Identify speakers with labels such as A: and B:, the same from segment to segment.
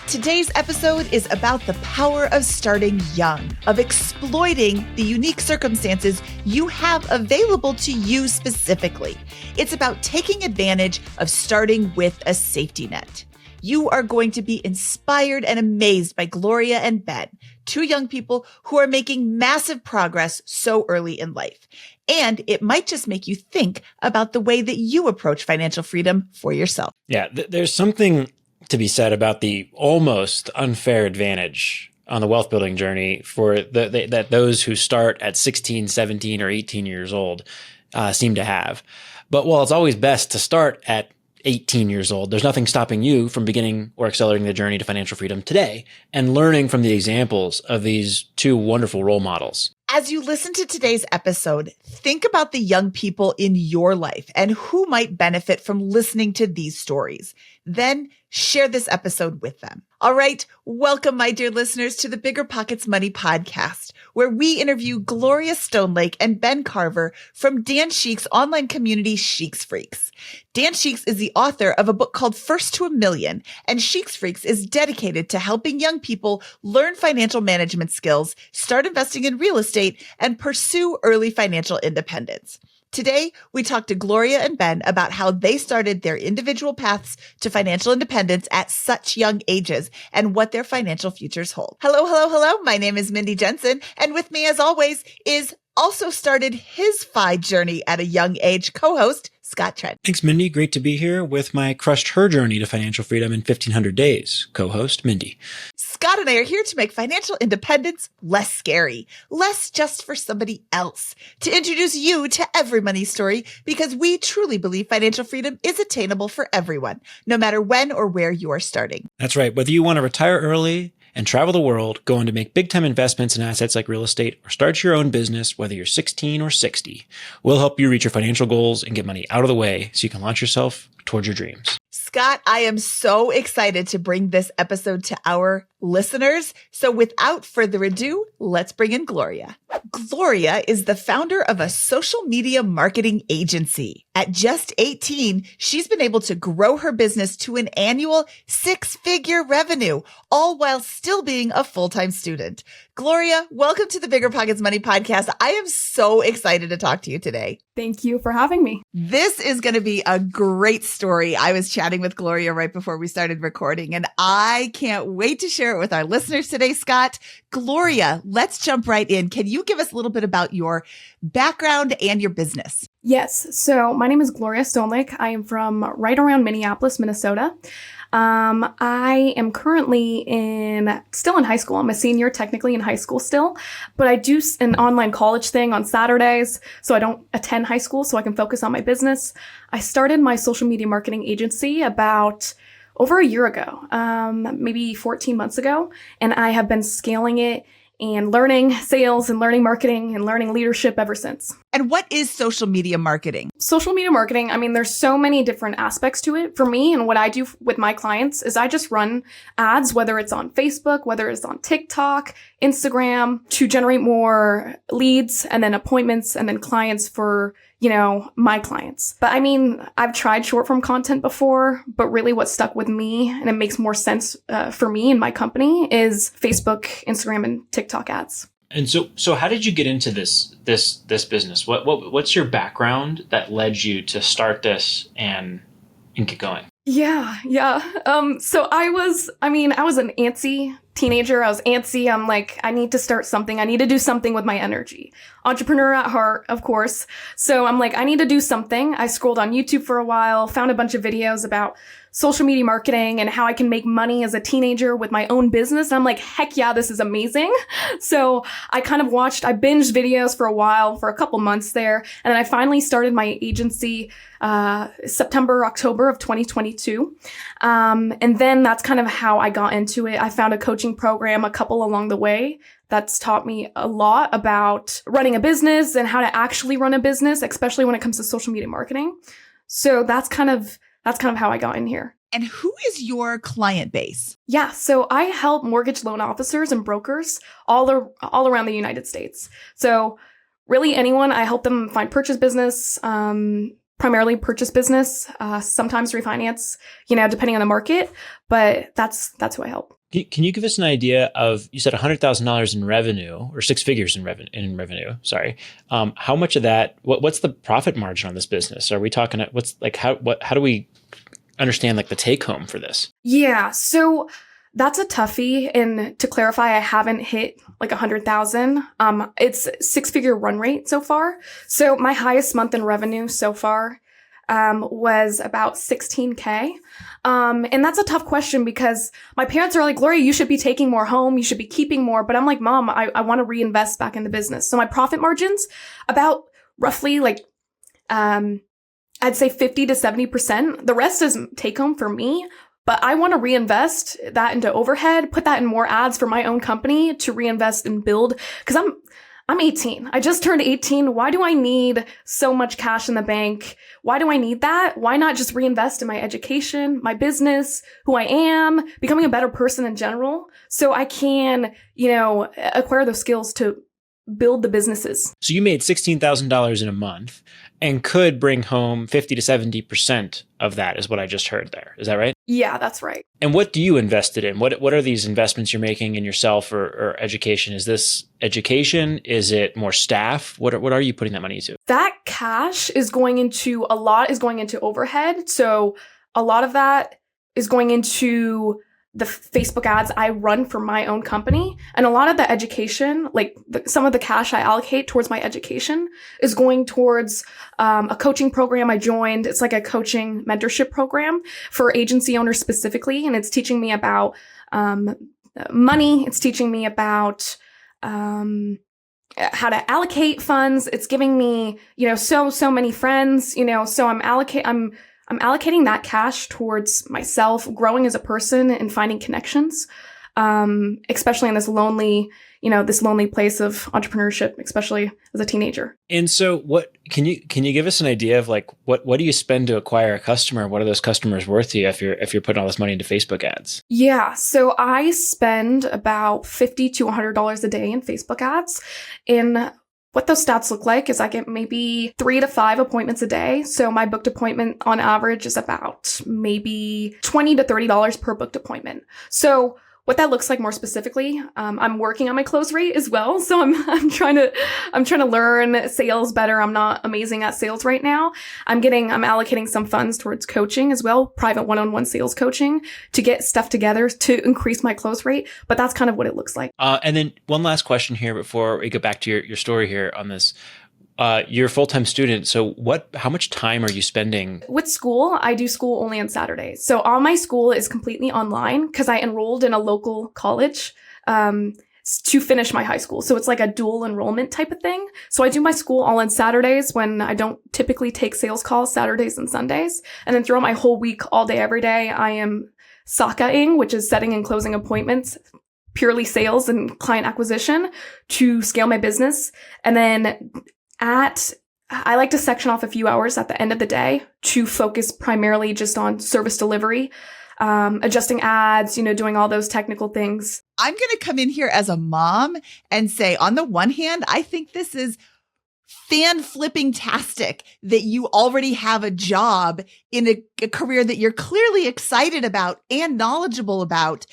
A: Today's episode is about the power of starting young, of exploiting the unique circumstances you have available to you specifically. It's about taking advantage of starting with a safety net. You are going to be inspired and amazed by Gloria and Ben, two young people who are making massive progress so early in life. And it might just make you think about the way that you approach financial freedom for yourself.
B: Yeah, there's something to be said about the almost unfair advantage on the wealth building journey for that those who start at 16, 17, or 18 years old seem to have. But while it's always best to start at 18 years old, there's nothing stopping you from beginning or accelerating the journey to financial freedom today and learning from the examples of these two wonderful role models.
A: As you listen to today's episode, think about the young people in your life and who might benefit from listening to these stories. Then share this episode with them. All right, welcome, my dear listeners, to the BiggerPockets Money Podcast, where we interview Gloria Stonelake and Ben Carver from Dan Sheik's online community, Sheik's Freaks. Dan Sheik's is the author of a book called First to a Million, and Sheik's Freaks is dedicated to helping young people learn financial management skills, start investing in real estate, and pursue early financial independence. Today, we talk to Gloria and Ben about how they started their individual paths to financial independence at such young ages and what their financial futures hold. Hello. My name is Mindy Jensen, and with me, as always, is also started his FI journey at a young age co-host, Scott Trent.
B: Thanks, Mindy. Great to be here with my crushed her journey to financial freedom in 1,500 days, co-host Mindy.
A: Scott and I are here to make financial independence less scary, less just for somebody else, to introduce you to every money story, because we truly believe financial freedom is attainable for everyone, no matter when or where you are starting.
B: That's right. Whether you want to retire early and travel the world, go on to make big-time investments in assets like real estate, or start your own business, whether you're 16 or 60, we'll help you reach your financial goals and get money out of the way so you can launch yourself towards your dreams.
A: Scott, I am so excited to bring this episode to our listeners. So without further ado, let's bring in Gloria. Gloria is the founder of a social media marketing agency. At just 18, she's been able to grow her business to an annual 6-figure revenue, all while still being a full-time student. Gloria, welcome to the BiggerPockets Money Podcast. I am so excited to talk to you today.
C: Thank you for having me.
A: This is going to be a great story. I was chatting with Gloria right before we started recording, and I can't wait to share it with our listeners today, Scott. Gloria, let's jump right in. Can you give us a little bit about your background and your business?
C: Yes. So my name is Gloria Stonelake. I am from right around Minneapolis, Minnesota. I am currently still in high school. I'm a senior technically in high school still, but I do an online college thing on Saturdays, so I don't attend high school so I can focus on my business. I started my social media marketing agency about over a year ago, maybe 14 months ago, and I have been scaling it and learning sales and learning marketing and learning leadership ever since.
A: And what is social media marketing?
C: Social media marketing, I mean, there's so many different aspects to it. For me, and what I do with my clients is I just run ads, whether it's on Facebook, whether it's on TikTok, Instagram, to generate more leads and then appointments and then clients for, my clients. But I mean, I've tried short form content before, but really what stuck with me and it makes more sense for me and my company is Facebook, Instagram, and TikTok ads.
B: And so how did you get into this business? What's your background that led you to start this and get going?
C: Yeah. So I was an antsy teenager. I was antsy. I'm like, I need to start something. I need to do something with my energy. Entrepreneur at heart, of course. So I'm like, I need to do something. I scrolled on YouTube for a while, found a bunch of videos about social media marketing and how I can make money as a teenager with my own business. And I'm like, heck yeah, this is amazing. So I binged videos for a while, for a couple months there. And then I finally started my agency, September, October of 2022. And then that's kind of how I got into it. I found a coaching program, a couple along the way, that's taught me a lot about running a business and how to actually run a business, especially when it comes to social media marketing. So that's kind of how I got in here.
A: And who is your client base?
C: Yeah, so I help mortgage loan officers and brokers all around the United States. So really anyone, I help them find purchase business, primarily purchase business, sometimes refinance, depending on the market, but that's who I help.
B: Can you give us an idea of, you said $100,000 in revenue, or six figures in revenue? Sorry. How much of that, what's the profit margin on this business? Are we talking, how do we understand like the take home for this?
C: Yeah. So that's a toughie. And to clarify, I haven't hit like 100,000. It's 6-figure run rate so far. So my highest month in revenue so far was about 16K. And that's a tough question because my parents are like, Gloria, you should be taking more home. You should be keeping more. But I'm like, Mom, I want to reinvest back in the business. So my profit margins about roughly I'd say 50 to 70%. The rest is take home for me. But I want to reinvest that into overhead, put that in more ads for my own company to reinvest and build. Because I'm 18. I just turned 18. Why do I need so much cash in the bank? Why do I need that? Why not just reinvest in my education, my business, who I am, becoming a better person in general, so I can, acquire those skills to build the businesses.
B: So you made $16,000 in a month and could bring home 50 to 70% of that, is what I just heard there. Is that right?
C: Yeah, that's right.
B: And what do you invest it in? What are these investments you're making in yourself or education? Is this education? Is it more staff? What are you putting that money to?
C: That cash is going into overhead. So a lot of that is going into the Facebook ads I run for my own company. And a lot of the education, some of the cash I allocate towards my education is going towards a coaching program I joined. It's like a coaching mentorship program for agency owners specifically. And it's teaching me about money. It's teaching me about how to allocate funds. It's giving me, so many friends, so I'm allocating that cash towards myself, growing as a person and finding connections, especially in this lonely place of entrepreneurship, especially as a teenager.
B: And so what can you give us an idea of what do you spend to acquire a customer? What are those customers worth to you if you're putting all this money into Facebook ads?
C: Yeah. So I spend about $50 to $100 a day in Facebook ads. And what those stats look like is I get maybe 3 to 5 appointments a day. So my booked appointment on average is about maybe $20 to $30 per booked appointment. So what that looks like more specifically, I'm working on my close rate as well. So I'm trying to learn sales better. I'm not amazing at sales right now. I'm allocating some funds towards coaching as well, private one-on-one sales coaching to get stuff together to increase my close rate. But that's kind of what it looks like.
B: And then one last question here before we go back to your story here on this. You're a full-time student. So how much time are you spending?
C: With school, I do school only on Saturdays. So all my school is completely online because I enrolled in a local college to finish my high school. So it's like a dual enrollment type of thing. So I do my school all on Saturdays when I don't typically take sales calls Saturdays and Sundays. And then throughout my whole week, all day, every day, I am SAKAing, which is setting and closing appointments, purely sales and client acquisition to scale my business. And then I like to section off a few hours at the end of the day to focus primarily just on service delivery, adjusting ads, doing all those technical things.
A: I'm going to come in here as a mom and say, on the one hand, I think this is fan-flipping-tastic that you already have a job in a career that you're clearly excited about and knowledgeable about.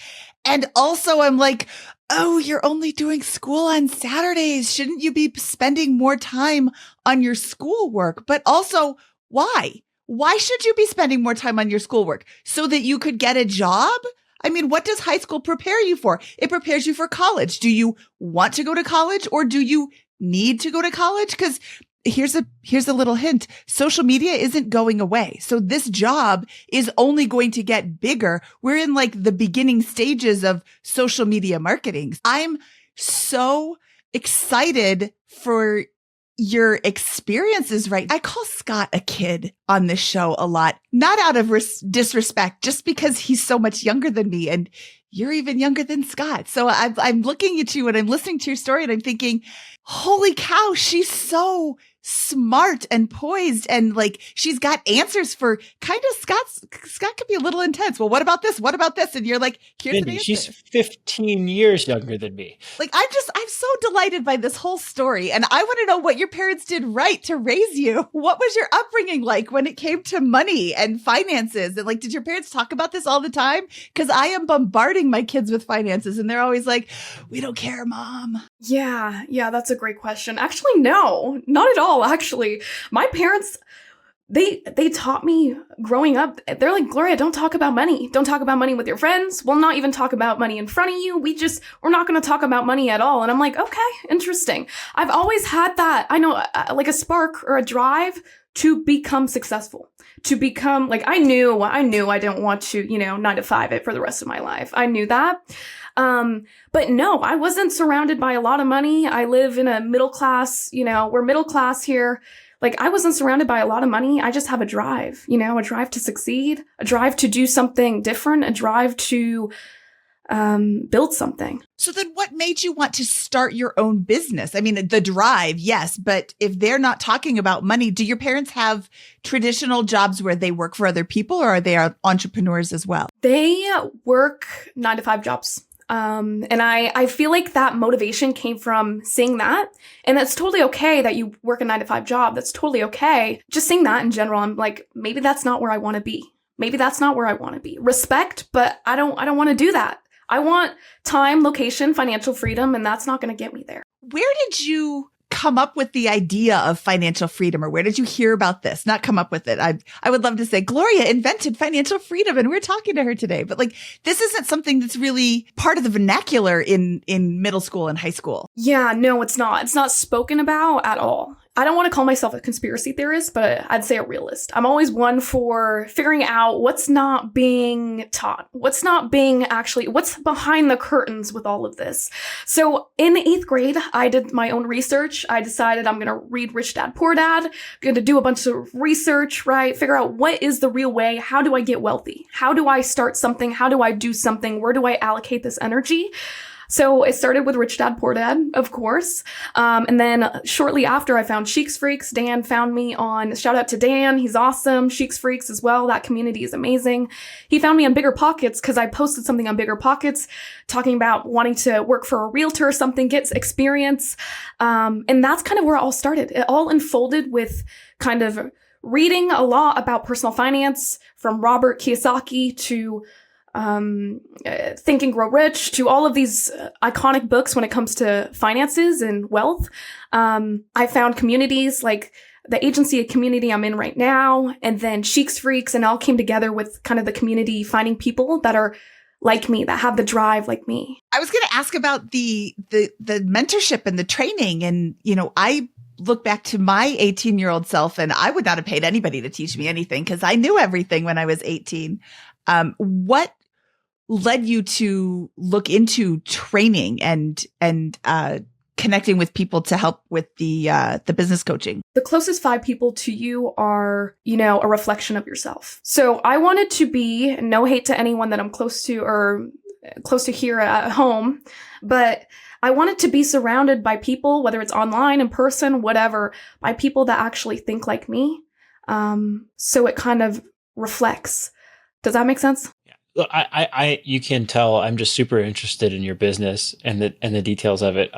A: And also I'm like, oh, you're only doing school on Saturdays. Shouldn't you be spending more time on your schoolwork? But also, why? Why should you be spending more time on your schoolwork? So that you could get a job? I mean, what does high school prepare you for? It prepares you for college. Do you want to go to college or do you need to go to college? Because here's a little hint. Social media isn't going away. So this job is only going to get bigger. We're in the beginning stages of social media marketing. I'm so excited for your experiences, right? I call Scott a kid on this show a lot, not out of disrespect, just because he's so much younger than me and you're even younger than Scott. So I'm looking at you and I'm listening to your story and I'm thinking, holy cow, she's so smart and poised, and like she's got answers for kind of Scott could be a little intense. Well, what about this? What about this? And you're like, here's an answer.
B: She's 15 years younger than me.
A: Like, I'm so delighted by this whole story. And I want to know what your parents did right to raise you. What was your upbringing like when it came to money and finances? And like, did your parents talk about this all the time? Because I am bombarding my kids with finances and they're always like, we don't care, Mom.
C: Yeah, that's a great question. Actually, no, not at all. Actually, my parents, they taught me growing up. They're like, Gloria, don't talk about money. Don't talk about money with your friends. We'll not even talk about money in front of you. We're not going to talk about money at all. And I'm like, okay, interesting. I've always had that, I know, like a spark or a drive to become successful, to become like, I knew I didn't want to, 9 to 5 it for the rest of my life. I knew that. But no, I wasn't surrounded by a lot of money. I live in a middle class, we're middle class here. Like, I wasn't surrounded by a lot of money. I just have a drive, a drive to succeed, a drive to do something different, a drive to build something.
A: So then what made you want to start your own business? I mean, the drive, yes, but if they're not talking about money, do your parents have traditional jobs where they work for other people, or are they entrepreneurs as well?
C: They work 9 to 5 jobs. And I feel like that motivation came from seeing that. And that's totally okay that you work a 9 to 5 job. That's totally okay. Just seeing that in general, I'm like, maybe that's not where I want to be. Maybe that's not where I want to be. Respect, but I don't want to do that. I want time, location, financial freedom, and that's not going to get me there.
A: Where did you come up with the idea of financial freedom, or where did you hear about this? Not come up with it. I would love to say Gloria invented financial freedom and we're talking to her today, but like, this isn't something that's really part of the vernacular in middle school and high school.
C: Yeah, no, it's not. It's not spoken about at all. I don't want to call myself a conspiracy theorist, but I'd say a realist. I'm always one for figuring out what's not being taught, what's behind the curtains with all of this. So in the 8th grade, I did my own research. I decided I'm going to read Rich Dad, Poor Dad, going to do a bunch of research, right? Figure out what is the real way? How do I get wealthy? How do I start something? How do I do something? Where do I allocate this energy? So it started with Rich Dad, Poor Dad, of course. And then shortly after, I found Sheiks Freaks. Dan found me on, shout out to Dan. He's awesome. Sheiks Freaks as well. That community is amazing. He found me on BiggerPockets because I posted something on BiggerPockets talking about wanting to work for a realtor or something, get experience. And that's kind of where it all started. It all unfolded with kind of reading a lot about personal finance from Robert Kiyosaki to Think and Grow Rich, to all of these iconic books when it comes to finances and wealth. I found communities like the agency community I'm in right now, and then Sheiks Freaks, and all came together with kind of the community, finding people that are like me, that have the drive like me.
A: I was going to ask about the mentorship and the training. And, I look back to my 18-year-old self, and I would not have paid anybody to teach me anything because I knew everything when I was 18. What led you to look into training and connecting with people to help with the business coaching?
C: The closest 5 people to you are, a reflection of yourself. So I wanted to be, no hate to anyone that I'm close to or close to here at home, but I wanted to be surrounded by people, whether it's online, in person, whatever, by people that actually think like me. So it kind of reflects. Does that make sense?
B: Look, you can tell I'm just super interested in your business and the details of it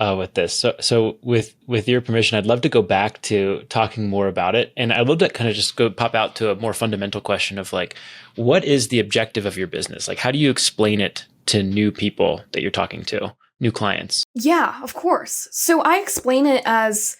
B: with this. So with your permission, I'd love to go back to talking more about it, and I'd love to kind of just go pop out to a more fundamental question of like, what is the objective of your business? Like, how do you explain it to new people that you're talking to, new clients?
C: Yeah, of course. So I explain it as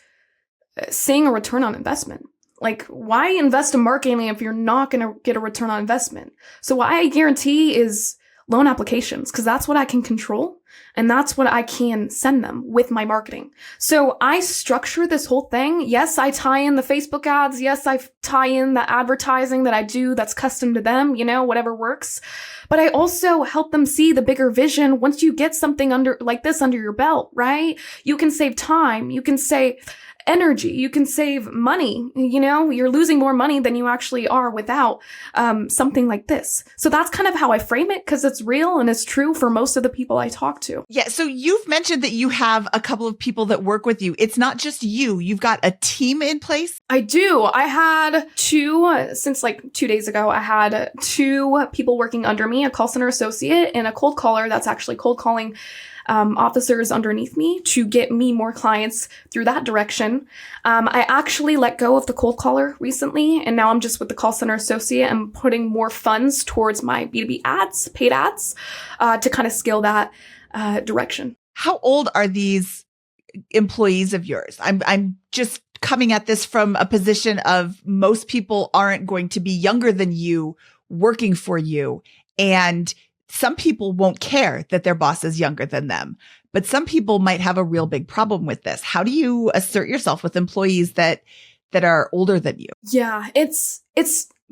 C: seeing a return on investment. Like, why invest in marketing if you're not going to get a return on investment? So what I guarantee is loan applications, because that's what I can control. And that's what I can send them with my marketing. So I structure this whole thing. Yes, I tie in the Facebook ads. Yes, I tie in the advertising that I do that's custom to them, whatever works. But I also help them see the bigger vision. Once you get something under your belt, right? You can save time. You can say, energy. You can save money. You're losing more money than you actually are without something like this. So that's kind of how I frame it, because it's real and it's true for most of the people I talk to.
A: Yeah. So you've mentioned that you have a couple of people that work with you. It's not just you. You've got a team in place.
C: I do. I had since like 2 days ago, I had 2 people working under me, a call center associate and a cold caller that's actually cold calling officers underneath me to get me more clients through that direction. I actually let go of the cold caller recently, and now I'm just with the call center associate and putting more funds towards my B2B ads, paid ads, to kind of scale that direction.
A: How old are these employees of yours? I'm just coming at this from a position of most people aren't going to be younger than you working for you. And some people won't care that their boss is younger than them, but some people might have a real big problem with this. How do you assert yourself with employees that are older than you?
C: Yeah, it's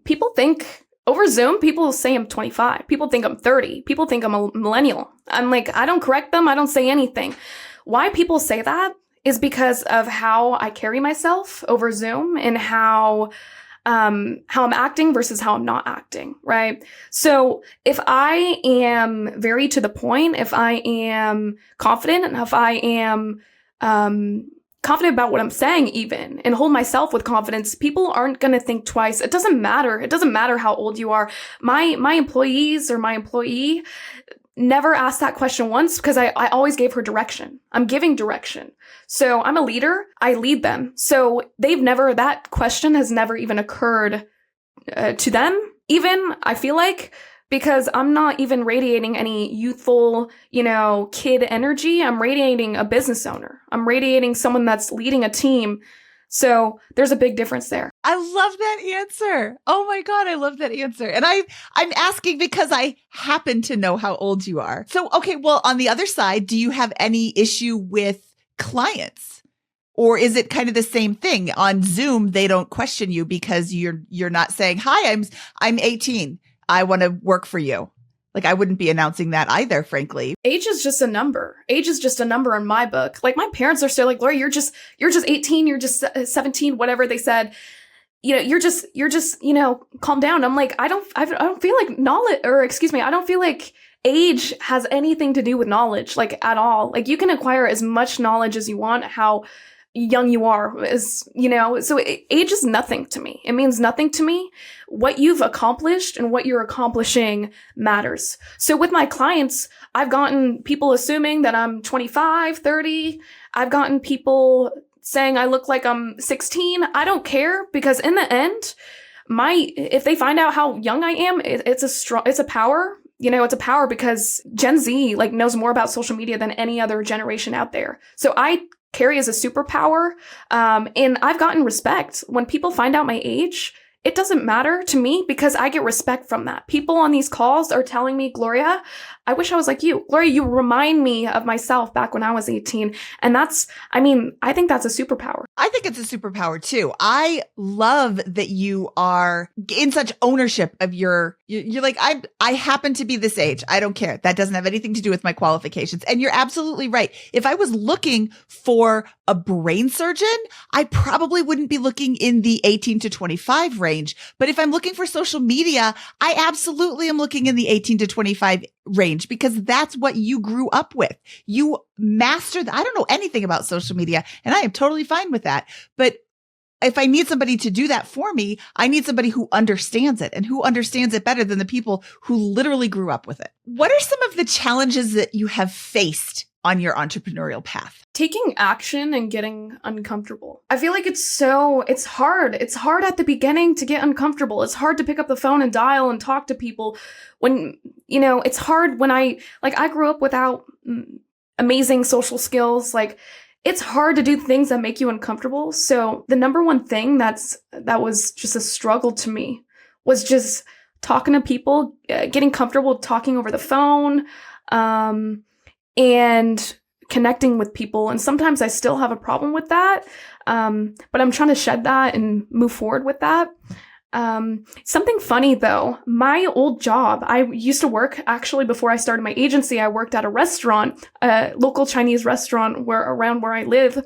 C: people think over Zoom, people say I'm 25. People think I'm 30. People think I'm a millennial. I'm like, I don't correct them. I don't say anything. Why people say that is because of how I carry myself over Zoom and how I'm acting versus how I'm not acting, right? So if I am very to the point, if I am confident, and if I am confident about what I'm saying even, and hold myself with confidence, people aren't going to think twice. It doesn't matter. It doesn't matter how old you are. My employees or my employee never asked that question once, because I always gave her direction. I'm giving direction. So I'm a leader. I lead them. So that question has never even occurred to them, even, I feel like, because I'm not even radiating any youthful, kid energy. I'm radiating a business owner. I'm radiating someone that's leading a team. So there's a big difference there.
A: I love that answer. Oh my God, I love that answer. And I'm asking because I happen to know how old you are. So, okay, well, on the other side, do you have any issue with clients? Or is it kind of the same thing? On Zoom, they don't question you because you're not saying, "Hi, I'm 18. I want to work for you." Like, I wouldn't be announcing that either, frankly.
C: Age is just a number. Age is just a number in my book. Like, my parents are still like, "Gloria, you're just 18, you're just 17, whatever they said. You're just, calm down." I'm like, I don't feel like I don't feel like age has anything to do with knowledge, like, at all. Like, you can acquire as much knowledge as you want, how young you are, so age is nothing to me. It means nothing to me. What you've accomplished and what you're accomplishing matters. So with my clients, I've gotten people assuming that I'm 25, 30. I've gotten people saying I look like I'm 16. I don't care, because in the end, if they find out how young I am, it's a power. It's a power, because Gen Z knows more about social media than any other generation out there. So I carry as a superpower. And I've gotten respect. When people find out my age, it doesn't matter to me, because I get respect from that. People on these calls are telling me, "Gloria, I wish I was like you. Gloria, you remind me of myself back when I was 18. And I think that's a superpower.
A: I think it's a superpower too. I love that you are in such ownership of you're like, I happen to be this age. I don't care. That doesn't have anything to do with my qualifications. And you're absolutely right. If I was looking for a brain surgeon, I probably wouldn't be looking in the 18 to 25 range. But if I'm looking for social media, I absolutely am looking in the 18 to 25 range, because that's what you grew up with. You mastered. I don't know anything about social media, and I am totally fine with that. But if I need somebody to do that for me, I need somebody who understands it, and who understands it better than the people who literally grew up with it. What are some of the challenges that you have faced on your entrepreneurial path?
C: Taking action and getting uncomfortable. I feel like it's hard. It's hard at the beginning to get uncomfortable. It's hard to pick up the phone and dial and talk to people when, it's hard when I grew up without amazing social skills. It's hard to do things that make you uncomfortable. So the number one thing that was just a struggle to me was just talking to people, getting comfortable talking over the phone, and connecting with people. And sometimes I still have a problem with that. But I'm trying to shed that and move forward with that. Something funny though, my old job, I used to work, actually before I started my agency, I worked at a restaurant, a local Chinese restaurant around where I live.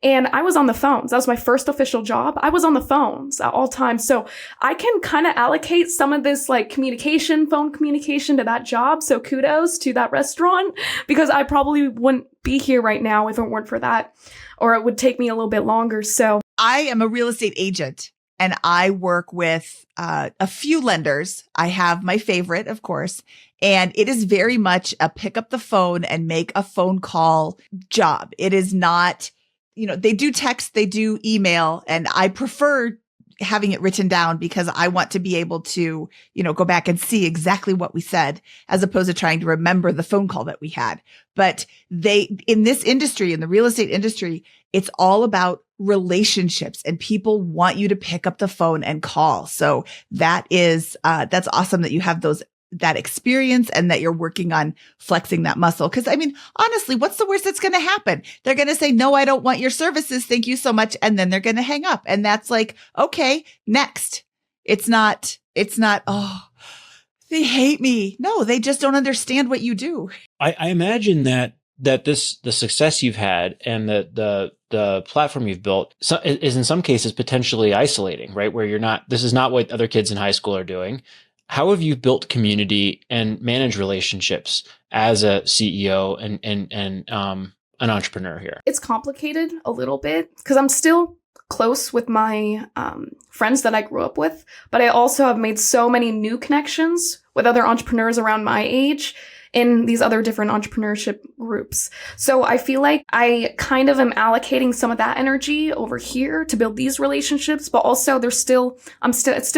C: And I was on the phones. That was my first official job. I was on the phones at all times. So I can kind of allocate some of this like phone communication to that job. So kudos to that restaurant, because I probably wouldn't be here right now if it weren't for that, or it would take me a little bit longer. So
A: I am a real estate agent and I work with a few lenders. I have my favorite, of course, and it is very much a pick up the phone and make a phone call job. It is not, they do text, they do email, and I prefer having it written down because I want to be able to, go back and see exactly what we said as opposed to trying to remember the phone call that we had. But in this industry, in the real estate industry, it's all about relationships and people want you to pick up the phone and call. So that's awesome that you have that experience and that you're working on flexing that muscle. Cause honestly, what's the worst that's going to happen? They're going to say, no, I don't want your services. Thank you so much. And then they're going to hang up. And that's like, okay, next. It's not, oh, they hate me. No, they just don't understand what you do.
B: I imagine that the success you've had and the platform you've built is in some cases potentially isolating, right? Where this is not what other kids in high school are doing. How have you built community and managed relationships as a CEO and an entrepreneur here?
C: It's complicated a little bit because I'm still close with my friends that I grew up with, but I also have made so many new connections with other entrepreneurs around my age in these other different entrepreneurship groups. So I feel like I kind of am allocating some of that energy over here to build these relationships, but also it's still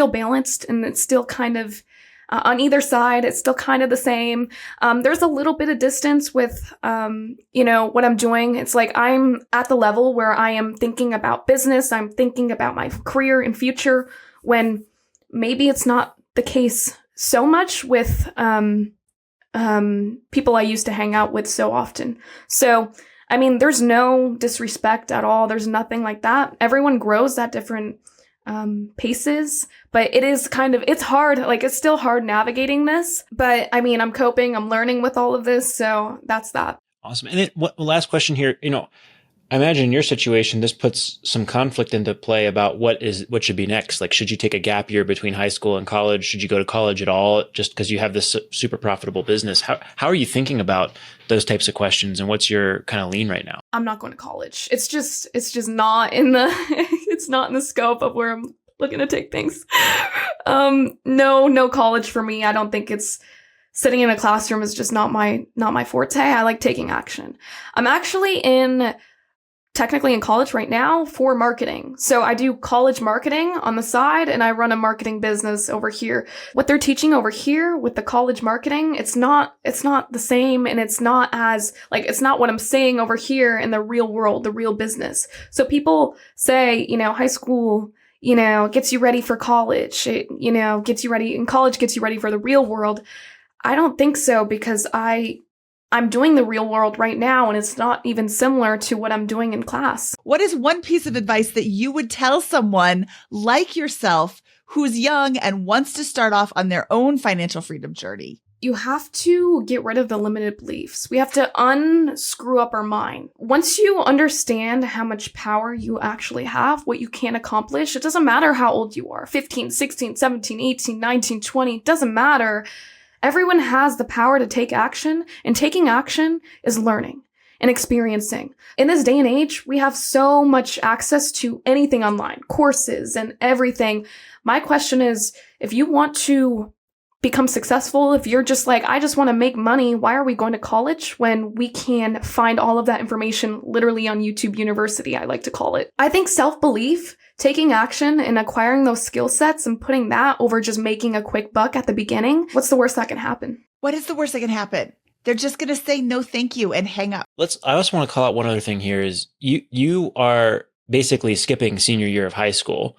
C: balanced and it's still kind of on either side, it's still kind of the same. There's a little bit of distance with, what I'm doing. It's like I'm at the level where I am thinking about business. I'm thinking about my career and future when maybe it's not the case so much with, people I used to hang out with so often. So, there's no disrespect at all. There's nothing like that. Everyone grows at different paces, but it's hard. Like, it's still hard navigating this, but I'm coping, I'm learning with all of this. So that's that.
B: Awesome. And then last question here, I imagine in your situation, this puts some conflict into play about what should be next. Like, should you take a gap year between high school and college? Should you go to college at all just because you have this super profitable business? How are you thinking about those types of questions, and what's your kind of lean right now?
C: I'm not going to college. It's just not in the, it's not in the scope of where I'm looking to take things. No college for me. I don't think sitting in a classroom is just not my forte. I like taking action. I'm actually technically in college right now for marketing. So I do college marketing on the side and I run a marketing business over here. What they're teaching over here with the college marketing, it's not the same, and it's not it's not what I'm saying over here in the real world, the real business. So people say, high school, gets you ready for college. It, gets you ready in college, gets you ready for the real world. I don't think so, because I'm doing the real world right now, and it's not even similar to what I'm doing in class.
A: What is one piece of advice that you would tell someone like yourself who's young and wants to start off on their own financial freedom journey?
C: You have to get rid of the limited beliefs. We have to unscrew up our mind. Once you understand how much power you actually have, what you can accomplish, it doesn't matter how old you are, 15, 16, 17, 18, 19, 20, it doesn't matter. Everyone has the power to take action, and taking action is learning and experiencing. In this day and age, we have so much access to anything online, courses and everything. My question is, if you want to become successful, if you're just like, I just want to make money, why are we going to college when we can find all of that information literally on YouTube University, I like to call it. I think self-belief, taking action and acquiring those skill sets and putting that over just making a quick buck at the beginning, what's the worst that can happen?
A: What is the worst that can happen? They're just going to say no thank you and hang up.
B: I also want to call out one other thing here is you are basically skipping senior year of high school,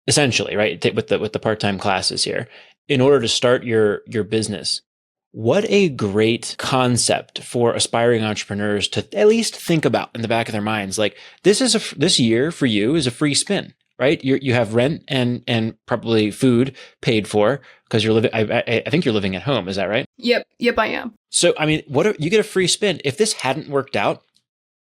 B: essentially, right? With the part-time classes here in order to start your business. What a great concept for aspiring entrepreneurs to at least think about in the back of their minds. Like, this year for you is a free spin, right? You have rent and probably food paid for because you're living. I think you're living at home. Is that right?
C: Yep, I am.
B: So, you get a free spin. If this hadn't worked out,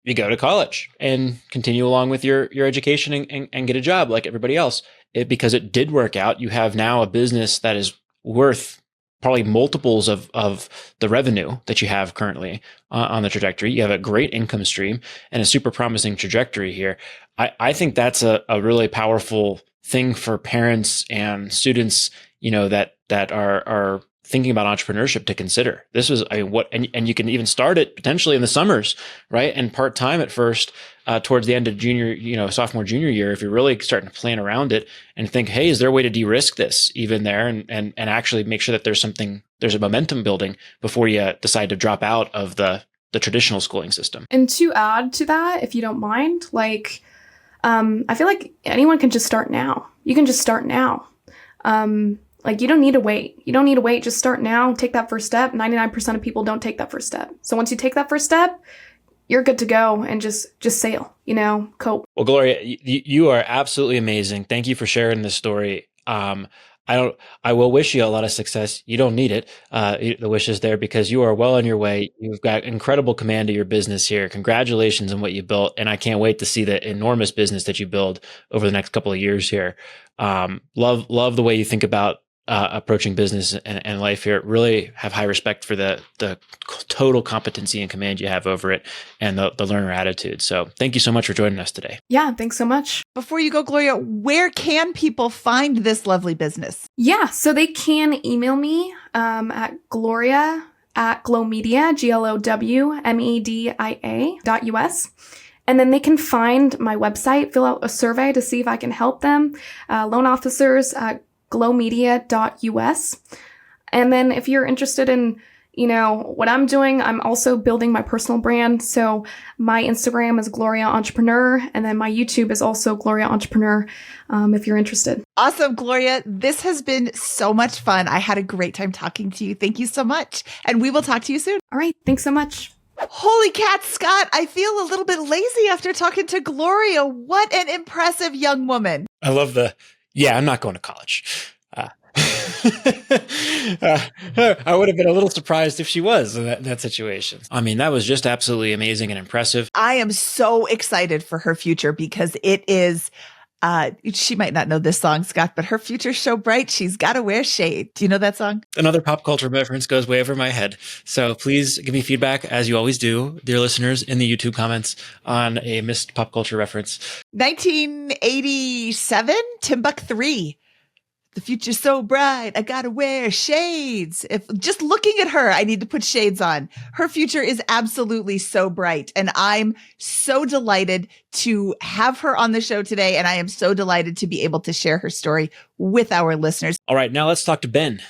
B: you go to college and continue along with your education and get a job like everybody else. Because it did work out, you have now a business that is worth probably multiples of the revenue that you have currently on the trajectory. You have a great income stream and a super promising trajectory here. I think that's a really powerful thing for parents and students, that are thinking about entrepreneurship to consider. This was, and you can even start it potentially in the summers, right? And part-time at first, towards the end of sophomore, junior year, if you're really starting to plan around it and think, hey, is there a way to de-risk this even there and actually make sure that there's a momentum building before you decide to drop out of the traditional schooling system.
C: And to add to that, if you don't mind, I feel like anyone can just start now. You can just start now. You don't need to wait. You don't need to wait. Just start now. Take that first step. 99% of people don't take that first step. So once you take that first step, you're good to go and just sail, cope.
B: Well, Gloria, you are absolutely amazing. Thank you for sharing this story. I will wish you a lot of success. You don't need it. The wish is there because you are well on your way. You've got incredible command of your business here. Congratulations on what you built. And I can't wait to see the enormous business that you build over the next couple of years here. Love the way you think about approaching business and life here. Really have high respect for the total competency and command you have over it and the learner attitude. So thank you so much for joining us today.
C: Yeah, thanks so much.
A: Before you go, Gloria, where can people find this lovely business?
C: Yeah, so they can email me at gloria@glowmedia, glowmedia.us. And then they can find my website, fill out a survey to see if I can help them. Loan officers at glowmedia.us. And then if you're interested in, what I'm doing, I'm also building my personal brand. So my Instagram is Gloria Entrepreneur. And then my YouTube is also Gloria Entrepreneur, if you're interested.
A: Awesome, Gloria. This has been so much fun. I had a great time talking to you. Thank you so much. And we will talk to you soon.
C: All right. Thanks so much.
A: Holy cat, Scott. I feel a little bit lazy after talking to Gloria. What an impressive young woman.
B: I love I'm not going to college. I would have been a little surprised if she was in that situation. I mean, that was just absolutely amazing and impressive.
A: I am so excited for her future because it is, she might not know this song, Scott, but her future's so bright, she's got to wear shade. Do you know that song?
B: Another pop culture reference goes way over my head. So please give me feedback, as you always do, dear listeners, in the YouTube comments on a missed pop culture reference.
A: 1987, Timbuk 3. The future's so bright, I gotta wear shades. If just looking at her, I need to put shades on. Her future is absolutely so bright. And I'm so delighted to have her on the show today. And I am so delighted to be able to share her story with our listeners.
B: All right, now let's talk to Ben.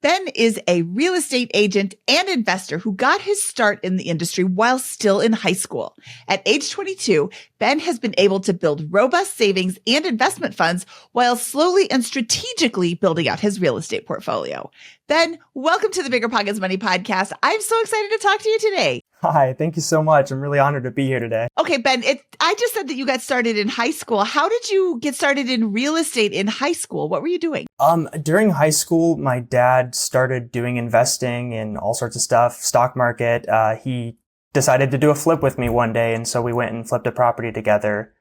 A: Ben is a real estate agent and investor who got his start in the industry while still in high school. At age 22, Ben has been able to build robust savings and investment funds while slowly and strategically building out his real estate portfolio. Ben, welcome to the BiggerPockets Money Podcast. I'm so excited to talk to you today.
D: Hi, thank you so much. I'm really honored to be here today.
A: Okay, Ben, I just said that you got started in high school. How did you get started in real estate in high school? What were you doing?
D: During high school, my dad started doing investing in all sorts of stuff, stock market. He decided to do a flip with me one day, and so we went and flipped a property together.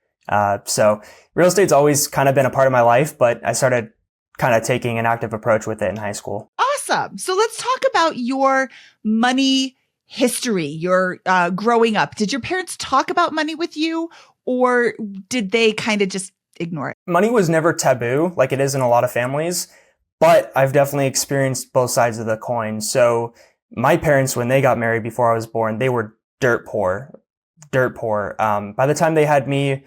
D: So real estate's always kind of been a part of my life, but I started kind of taking an active approach with it in high school.
A: Awesome. So let's talk about your money history, your growing up. Did your parents talk about money with you, or did they kind of just ignore it?
D: Money was never taboo like it is in a lot of families, but I've definitely experienced both sides of the coin. So my parents, when they got married before I was born, they were dirt poor. By the time they had me,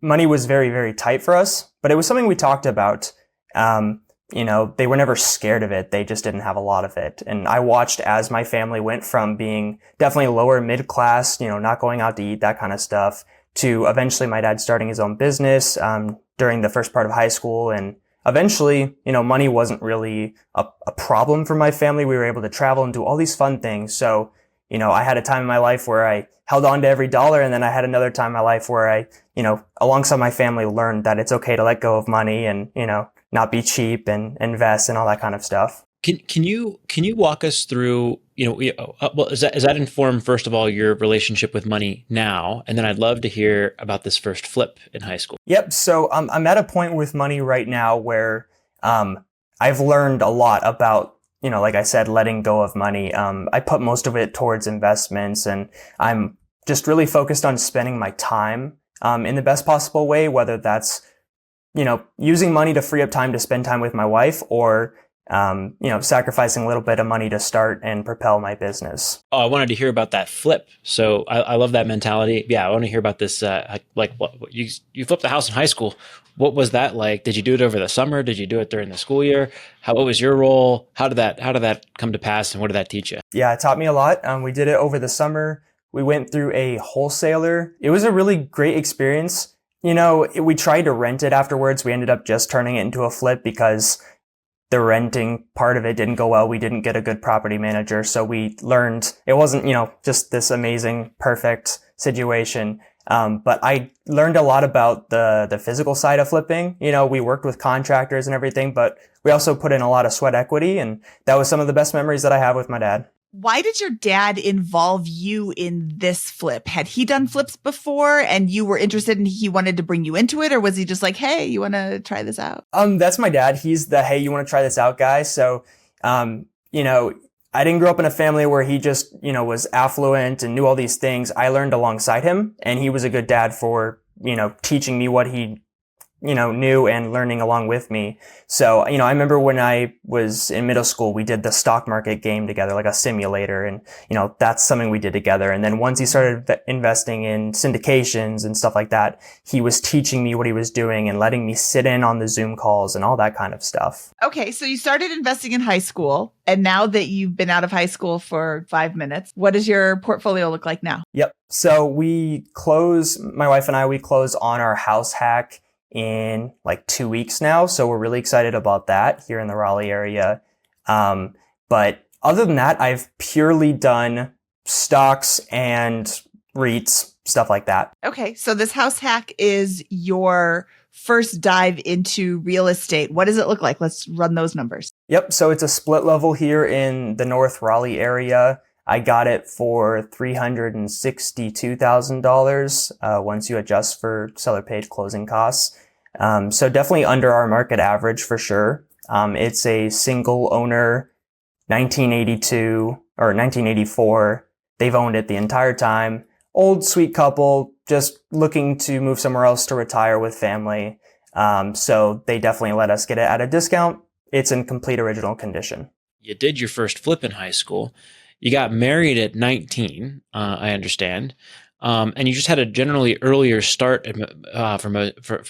D: money was very, very tight for us, but it was something we talked about. They were never scared of it. They just didn't have a lot of it. And I watched as my family went from being definitely lower mid class, not going out to eat, that kind of stuff, to eventually my dad starting his own business, during the first part of high school. And eventually, money wasn't really a problem for my family. We were able to travel and do all these fun things. So, I had a time in my life where I held on to every dollar. And then I had another time in my life where I, alongside my family, learned that it's okay to let go of money and, not be cheap and invest and all that kind of stuff.
B: Can you walk us through, well, does that inform, first of all, your relationship with money now? And then I'd love to hear about this first flip in high school.
D: Yep. So I'm at a point with money right now where I've learned a lot about, like I said, letting go of money. I put most of it towards investments, and I'm just really focused on spending my time in the best possible way, whether that's, using money to free up time to spend time with my wife, or sacrificing a little bit of money to start and propel my business.
B: Oh, I wanted to hear about that flip. So I love that mentality. Yeah, I want to hear about this. What you flipped the house in high school. What was that like? Did you do it over the summer? Did you do it during the school year? What was your role? How did that come to pass, and what did that teach you?
D: Yeah, it taught me a lot. We did it over the summer. We went through a wholesaler. It was a really great experience. We tried to rent it afterwards. We ended up just turning it into a flip because the renting part of it didn't go well. We didn't get a good property manager. So we learned it wasn't, just this amazing, perfect situation. But I learned a lot about the physical side of flipping. We worked with contractors and everything, but we also put in a lot of sweat equity. And that was some of the best memories that I have with my dad.
A: Why did your dad involve you in this flip? Had he done flips before and you were interested and he wanted to bring you into it? Or was he just like, hey, you want to try this out?
D: That's my dad. He's the, hey, you want to try this out guy. So, I didn't grow up in a family where he just, was affluent and knew all these things. I learned alongside him, and he was a good dad for, teaching me what he knew and learning along with me. So, I remember when I was in middle school, we did the stock market game together, like a simulator. And, that's something we did together. And then once he started investing in syndications and stuff like that, he was teaching me what he was doing and letting me sit in on the Zoom calls and all that kind of stuff.
A: Okay. So you started investing in high school. And now that you've been out of high school for 5 minutes, what does your portfolio look like now?
D: Yep. So my wife and I close on our house hack in like 2 weeks now. So we're really excited about that here in the Raleigh area. But other than that, I've purely done stocks and REITs, stuff like that.
A: Okay. So this house hack is your first dive into real estate. What does it look like? Let's run those numbers.
D: Yep. So it's a split level here in the North Raleigh area. I got it for $362,000 once you adjust for seller paid closing costs. So definitely under our market average for sure. It's a single owner, 1982 or 1984. They've owned it the entire time. Old sweet couple, just looking to move somewhere else to retire with family. So they definitely let us get it at a discount. It's in complete original condition.
B: You did your first flip in high school. You got married at 19, I understand. And you just had a generally earlier start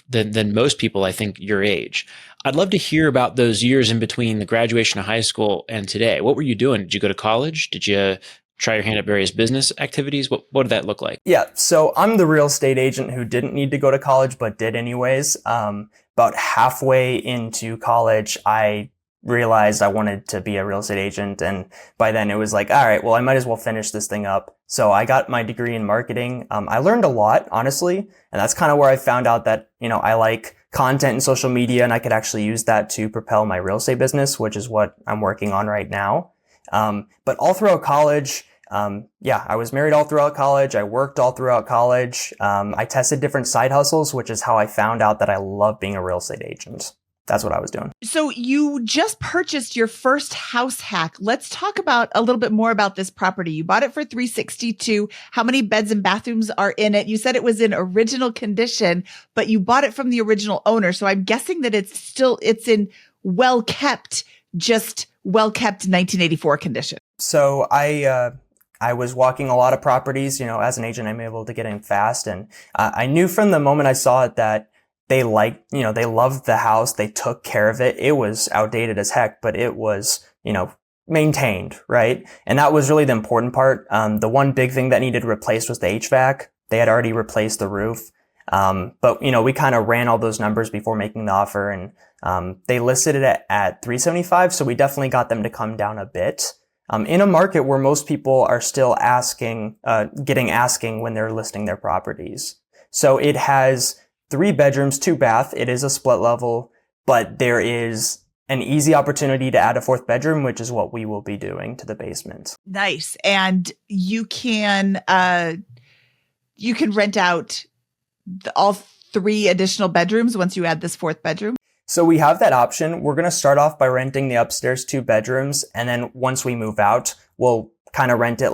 B: than most people, I think, your age. I'd love to hear about those years in between the graduation of high school and today. What were you doing? Did you go to college? Did you try your hand at various business activities? What did that look like?
D: Yeah, so I'm the real estate agent who didn't need to go to college, but did anyways. About halfway into college, I realized I wanted to be a real estate agent. And by then it was like, all right, well, I might as well finish this thing up. So I got my degree in marketing. I learned a lot, honestly. And that's kind of where I found out that, I like content and social media, and I could actually use that to propel my real estate business, which is what I'm working on right now. But all throughout college, I was married all throughout college. I worked all throughout college. I tested different side hustles, which is how I found out that I love being a real estate agent. That's what I was doing.
A: So you just purchased your first house hack. Let's talk about a little bit more about this property. You bought it for $362. How many beds and bathrooms are in it? You said it was in original condition, but you bought it from the original owner. So I'm guessing that it's in well-kept 1984 condition.
D: So I was walking a lot of properties, as an agent, I'm able to get in fast. And I knew from the moment I saw it that they loved the house. They took care of it. It was outdated as heck, but it was, maintained, right? And that was really the important part. The one big thing that needed replaced was the HVAC. They had already replaced the roof. But we kind of ran all those numbers before making the offer, and they listed it at $375. So we definitely got them to come down a bit. In a market where most people are still asking when they're listing their properties. So it has 3 bedrooms, 2 bath. It is a split level, but there is an easy opportunity to add a fourth bedroom, which is what we will be doing to the basement.
A: Nice. And you can rent out all 3 additional bedrooms once you add this fourth bedroom.
D: So we have that option. We're going to start off by renting the upstairs 2 bedrooms. And then once we move out, we'll kind of rent it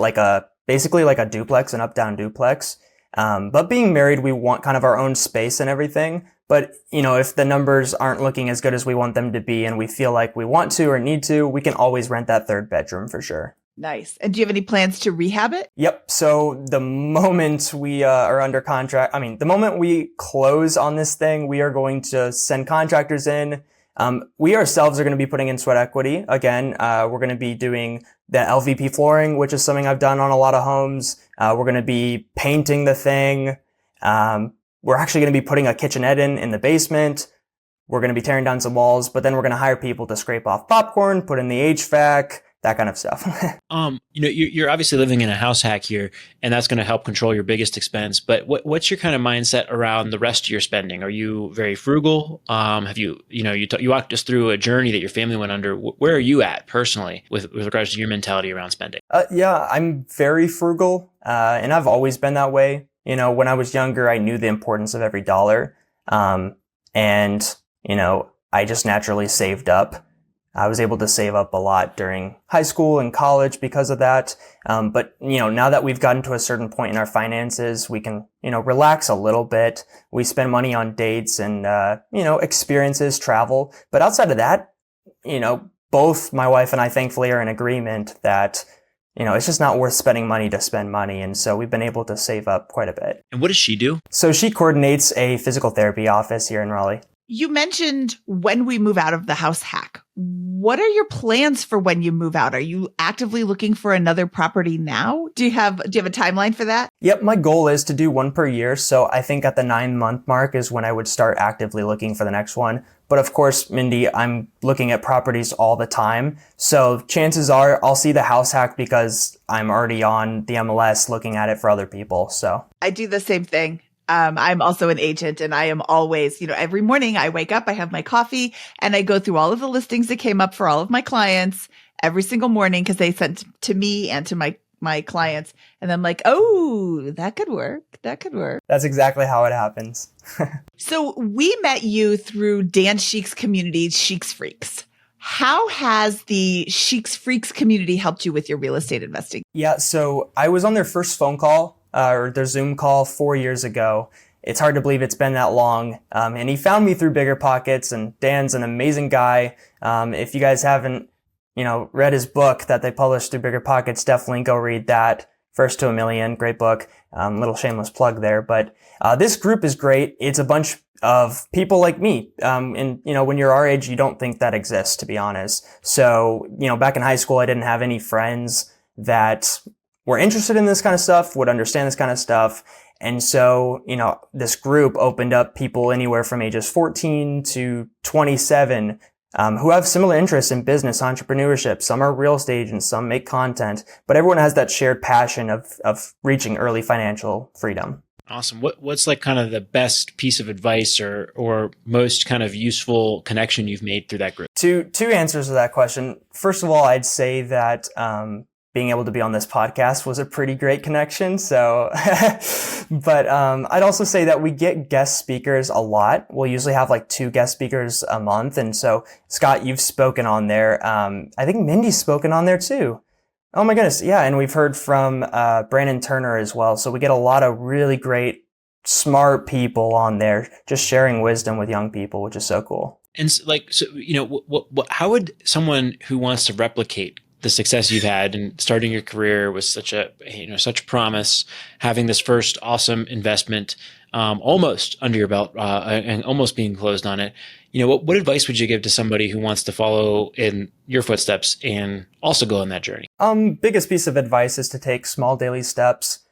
D: basically like a duplex, an up-down duplex. But being married, we want kind of our own space and everything. But, if the numbers aren't looking as good as we want them to be and we feel like we want to or need to, we can always rent that 3rd bedroom for sure.
A: Nice. And do you have any plans to rehab it?
D: Yep. So the moment we are under contract, the moment we close on this thing, we are going to send contractors in. We ourselves are going to be putting in sweat equity. Again, we're going to be doing the LVP flooring, which is something I've done on a lot of homes. We're going to be painting the thing. We're actually going to be putting a kitchenette in the basement. We're going to be tearing down some walls, but then we're going to hire people to scrape off popcorn, put in the HVAC, that kind of stuff.
B: You're obviously living in a house hack here, and that's going to help control your biggest expense. But what's your kind of mindset around the rest of your spending? Are you very frugal? Have you walked us through a journey that your family went under. Where are you at personally with regards to your mentality around spending?
D: Yeah, I'm very frugal, and I've always been that way. When I was younger, I knew the importance of every dollar, and I just naturally saved up. I was able to save up a lot during high school and college because of that. But now that we've gotten to a certain point in our finances, we can, relax a little bit. We spend money on dates and, experiences, travel. But outside of that, both my wife and I thankfully are in agreement that, it's just not worth spending money to spend money. And so we've been able to save up quite a bit.
B: And what does she do?
D: So she coordinates a physical therapy office here in Raleigh.
A: You mentioned when we move out of the house hack. What are your plans for when you move out? Are you actively looking for another property now? Do you have a timeline for that?
D: Yep, my goal is to do 1 per year. So I think at the 9-month mark is when I would start actively looking for the next one. But of course, Mindy, I'm looking at properties all the time. So chances are I'll see the house hack because I'm already on the MLS looking at it for other people. So
A: I do the same thing. I'm also an agent, and I am always, every morning I wake up, I have my coffee, and I go through all of the listings that came up for all of my clients every single morning because they sent to me and to my clients. And I'm like, oh, that could work. That could work.
D: That's exactly how it happens.
A: So we met you through Dan Sheik's community, Sheik's Freaks. How has the Sheik's Freaks community helped you with your real estate investing?
D: Yeah, so I was on their first phone call. Or their Zoom call 4 years ago. It's hard to believe it's been that long. And he found me through BiggerPockets, and Dan's an amazing guy. If you guys haven't, read his book that they published through BiggerPockets, definitely go read that. First to a Million, great book. Little shameless plug there. But this group is great. It's a bunch of people like me. And, when you're our age, you don't think that exists, to be honest. So, back in high school, I didn't have any friends that were interested in this kind of stuff, would understand this kind of stuff. And so, this group opened up people anywhere from ages 14 to 27 who have similar interests in business, entrepreneurship. Some are real estate agents, some make content, but everyone has that shared passion of reaching early financial freedom.
B: Awesome. What's like kind of the best piece of advice or most kind of useful connection you've made through that group?
D: Two answers to that question. First of all, I'd say that being able to be on this podcast was a pretty great connection. So, but I'd also say that we get guest speakers a lot. We'll usually have like 2 guest speakers a month. And so, Scott, you've spoken on there. I think Mindy's spoken on there too. Oh my goodness. Yeah. And we've heard from Brandon Turner as well. So we get a lot of really great, smart people on there just sharing wisdom with young people, which is so cool.
B: And how would someone who wants to replicate the success you've had in starting your career with such promise, having this first awesome investment, almost under your belt, and almost being closed on it, what advice would you give to somebody who wants to follow in your footsteps and also go on that journey?
D: Biggest piece of advice is to take small daily steps.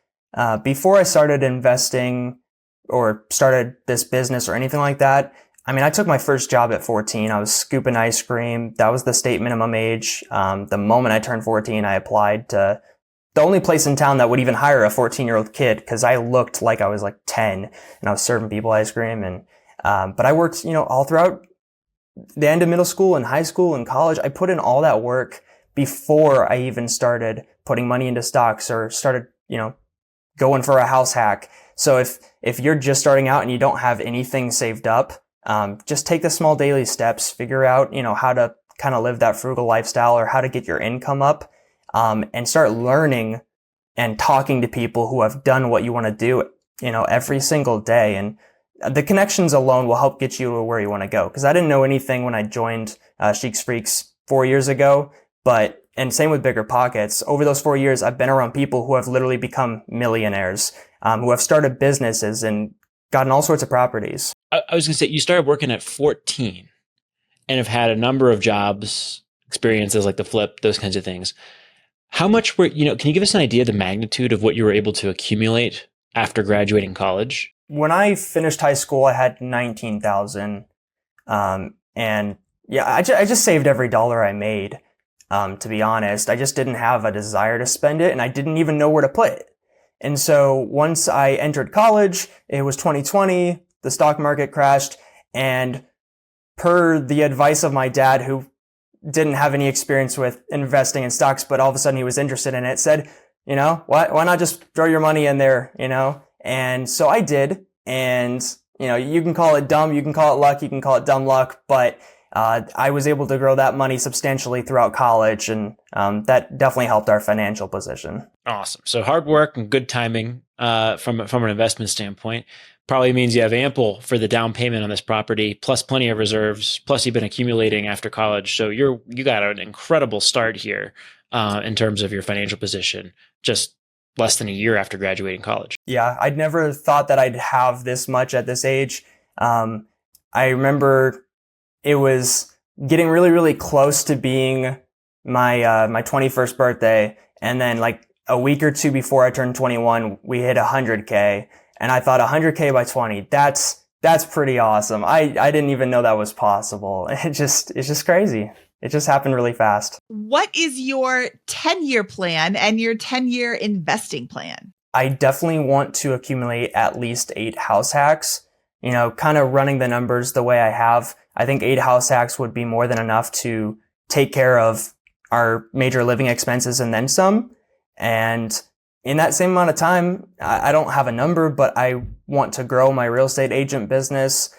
D: Before I started investing or started this business or anything like that, I took my first job at 14. I was scooping ice cream. That was the state minimum age. The moment I turned 14, I applied to the only place in town that would even hire a 14-year-old kid because I looked like I was like 10 and I was serving people ice cream. And but I worked, all throughout the end of middle school and high school and college, I put in all that work before I even started putting money into stocks or started, going for a house hack. So if you're just starting out and you don't have anything saved up, just take the small daily steps, figure out, how to kind of live that frugal lifestyle or how to get your income up, and start learning and talking to people who have done what you want to do, every single day. And the connections alone will help get you to where you want to go. Cause I didn't know anything when I joined, Sheik's Freaks 4 years ago, and same with BiggerPockets. Over those 4 years, I've been around people who have literally become millionaires, who have started businesses and gotten all sorts of properties.
B: I was going to say, you started working at 14 and have had a number of jobs, experiences like the flip, those kinds of things. How much can you give us an idea of the magnitude of what you were able to accumulate after graduating college?
D: When I finished high school, I had 19,000. And yeah, I just saved every dollar I made. To be honest, I just didn't have a desire to spend it and I didn't even know where to put it. And so once I entered college, it was 2020, the stock market crashed, and per the advice of my dad, who didn't have any experience with investing in stocks, but all of a sudden he was interested in it, said, why not just throw your money in there, And so I did. And, you can call it dumb, you can call it luck, you can call it dumb luck, but I was able to grow that money substantially throughout college, and that definitely helped our financial position.
B: Awesome. So hard work and good timing from an investment standpoint probably means you have ample for the down payment on this property, plus plenty of reserves, plus you've been accumulating after college. So you got an incredible start here in terms of your financial position, just less than a year after graduating college.
D: Yeah, I'd never thought that I'd have this much at this age. I remember it was getting really, really close to being my 21st birthday. And then like a week or two before I turned 21, we hit 100K. And I thought 100K by 20, that's pretty awesome. I didn't even know that was possible. It's just crazy. It just happened really fast.
A: What is your 10-year plan and your 10-year investing plan?
D: I definitely want to accumulate at least 8 house hacks. Kind of running the numbers the way I have, I think 8 house hacks would be more than enough to take care of our major living expenses and then some. And in that same amount of time, I don't have a number, but I want to grow my real estate agent business.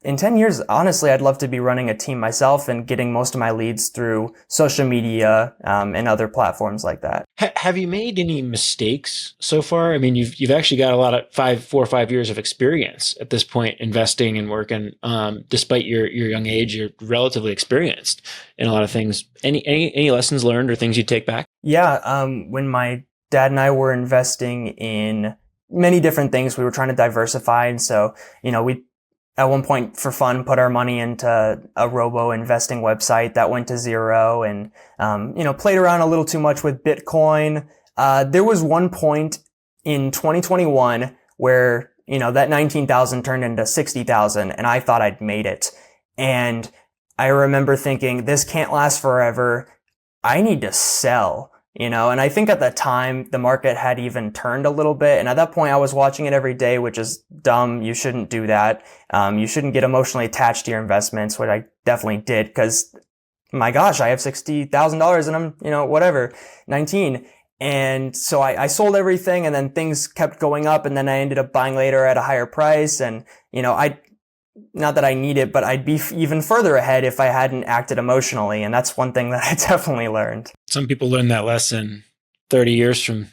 D: In 10 years, honestly, I'd love to be running a team myself and getting most of my leads through social media and other platforms like that.
B: Have you made any mistakes so far? I mean, you've actually got a lot of 4 or 5 years of experience at this point, investing and working. Despite your young age, you're relatively experienced in a lot of things. Any lessons learned or things you take back?
D: Yeah, when my dad and I were investing in many different things, we were trying to diversify, and so we at one point for fun put our money into a robo investing website that went to zero, and played around a little too much with Bitcoin. There was one point in 2021 where that 19,000 turned into 60,000, and I thought I'd made it. And I remember thinking, this can't last forever. I need to sell. And I think at the time the market had even turned a little bit. And at that point I was watching it every day, which is dumb. You shouldn't do that. You shouldn't get emotionally attached to your investments, which I definitely did, because my gosh, I have $60,000 and I'm, whatever, 19. And so I sold everything, and then things kept going up, and then I ended up buying later at a higher price. And, not that I need it, but I'd be even further ahead if I hadn't acted emotionally. And that's one thing that I definitely learned.
B: Some people learn that lesson 30 years from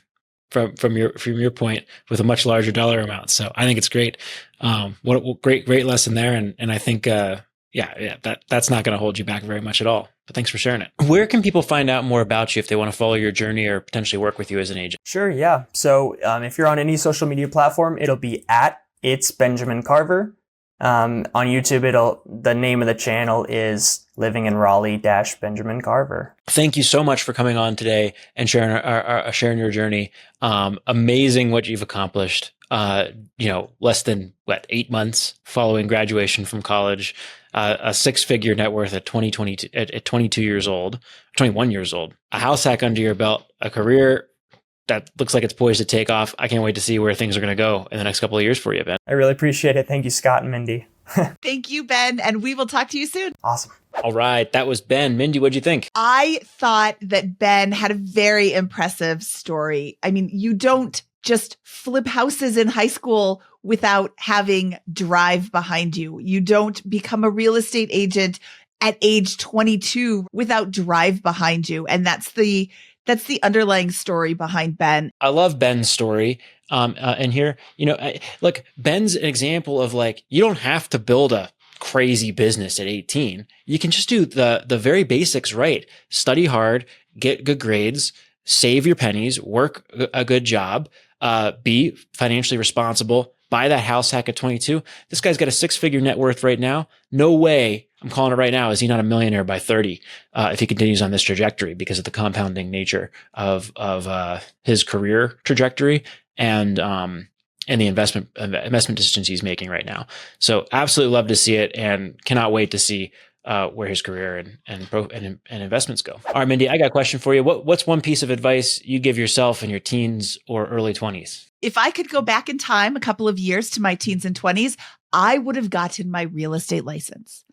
B: your point with a much larger dollar amount. So I think it's great. What a great lesson there. And I think, that's not going to hold you back very much at all. But thanks for sharing it. Where can people find out more about you if they want to follow your journey or potentially work with you as an agent?
D: Sure. Yeah. So, if you're on any social media platform, it'll be @It's Benjamin Carver. On YouTube, the name of the channel is Living in Raleigh -Benjamin Carver.
B: Thank you so much for coming on today and sharing your journey. Amazing what you've accomplished. Less than 8 months following graduation from college, a 6-figure net worth at 22 years old, 21 years old, a house hack under your belt, a career that looks like it's poised to take off. I can't wait to see where things are going to go in the next couple of years for you, Ben.
D: I really appreciate it. Thank you, Scott and Mindy.
A: Thank you, Ben, and we will talk to you soon.
D: Awesome.
B: All right. That was Ben. Mindy, what'd you think?
A: I thought that Ben had a very impressive story. I mean, you don't just flip houses in high school without having drive behind you. You don't become a real estate agent at age 22 without drive behind you. And that's the underlying story behind Ben.
B: I love Ben's story. And here, look, Ben's an example of like, you don't have to build a crazy business at 18. You can just do the very basics right. Study hard, get good grades, save your pennies, work a good job, be financially responsible, buy that house hack at 22. This guy's got a 6-figure net worth right now. No way, I'm calling it right now, is he not a millionaire by 30 if he continues on this trajectory because of the compounding nature of his career trajectory and the investment decisions he's making right now. So absolutely love to see it and cannot wait to see where his career and investments go. All right, Mindy, I got a question for you. What's one piece of advice you give yourself in your teens or early 20s?
A: If I could go back in time a couple of years to my teens and 20s, I would have gotten my real estate license.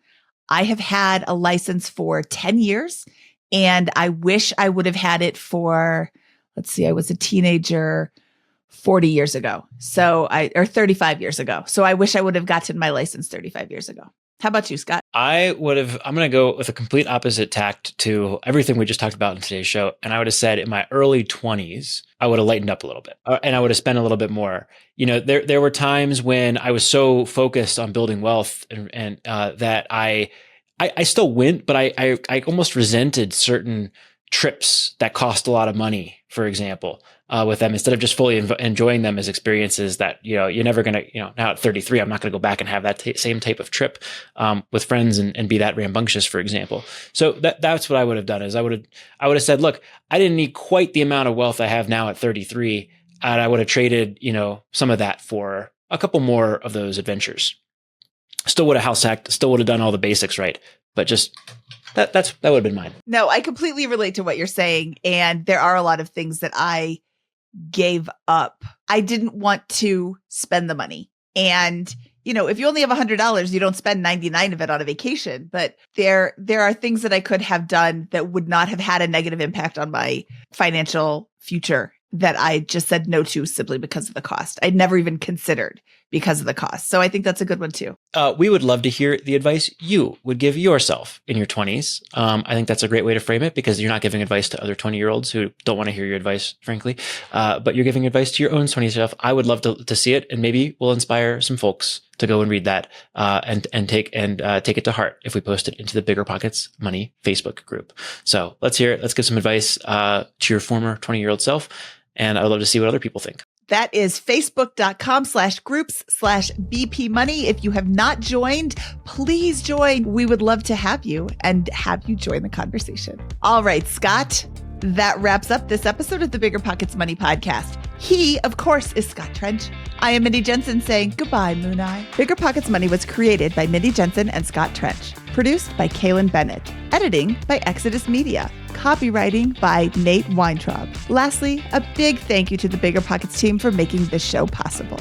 A: I have had a license for 10 years and I wish I would have had it for, I was a teenager 40 years ago. Or 35 years ago. So I wish I would have gotten my license 35 years ago. How about you, Scott?
B: I'm going to go with a complete opposite tact to everything we just talked about in today's show. And I would have said in my early 20s, I would have lightened up a little bit and I would have spent a little bit more. There were times when I was so focused on building wealth and that I still went, but I almost resented certain trips that cost a lot of money, for example, with them, instead of just fully enjoying them as experiences that, you're never going to, now at 33, I'm not going to go back and have that same type of trip with friends and be that rambunctious, for example. So that's what I would have done is I would have said, look, I didn't need quite the amount of wealth I have now at 33. And I would have traded, some of that for a couple more of those adventures. Still would have house hacked, still would have done all the basics right. But just that would have been mine.
A: No, I completely relate to what you're saying. And there are a lot of things that I gave up. I didn't want to spend the money. And, if you only have $100, you don't spend 99 of it on a vacation. But there are things that I could have done that would not have had a negative impact on my financial future that I just said no to simply because of the cost. I'd never even considered because of the cost. So I think that's a good one too.
B: We would love to hear the advice you would give yourself in your 20s. I think that's a great way to frame it because you're not giving advice to other 20-year-olds who don't want to hear your advice, frankly. But you're giving advice to your own 20s self. I would love to see it, and maybe we'll inspire some folks to go and read that and take it to heart if we post it into the BiggerPockets Money Facebook group. So let's hear it. Let's give some advice to your former 20-year-old self. And I would love to see what other people think.
A: That is facebook.com/groups/BP Money. If you have not joined, please join. We would love to have you and have you join the conversation. All right, Scott, that wraps up this episode of the BiggerPockets Money Podcast. He, of course, is Scott Trench. I am Mindy Jensen saying goodbye, Moon Eye. BiggerPockets Money was created by Mindy Jensen and Scott Trench. Produced by Kaylin Bennett. Editing by Exodus Media. Copywriting by Nate Weintraub. Lastly, a big thank you to the BiggerPockets team for making this show possible.